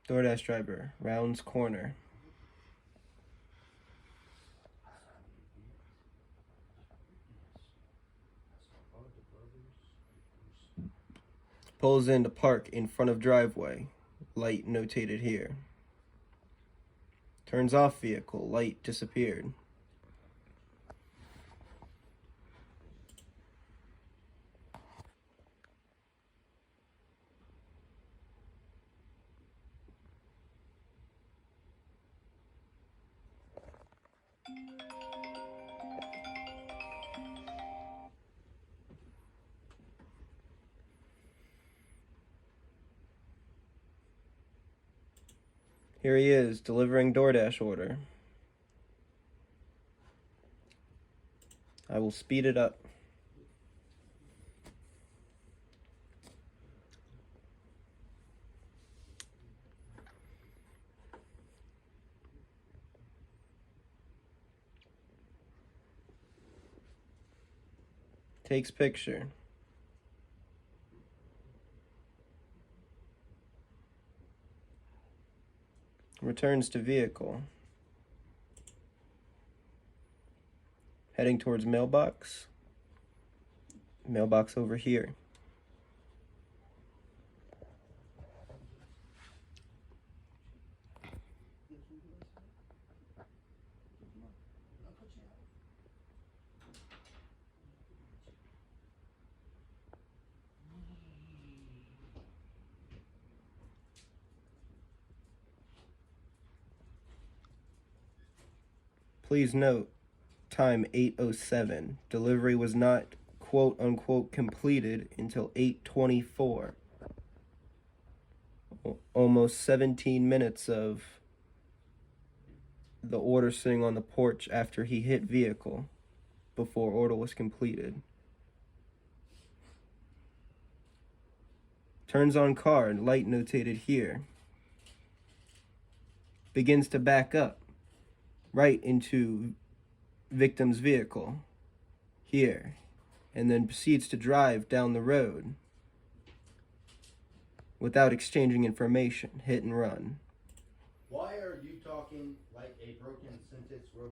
DoorDash driver rounds corner. Pulls in to park in front of driveway. Light notated here. Turns off vehicle. Light disappeared. Here he is, delivering DoorDash order. I will speed it up. Takes picture. Returns to vehicle. Heading towards mailbox. Mailbox over here. Please note, time 8:07. Delivery was not quote unquote completed until 8:24. Almost 17 minutes of the order sitting on the porch after he hit vehicle before order was completed. Turns on car, light notated here. Begins to back up right into victim's vehicle here, and then proceeds to drive down the road without exchanging information. Hit and run. Why are you talking like a broken sentence?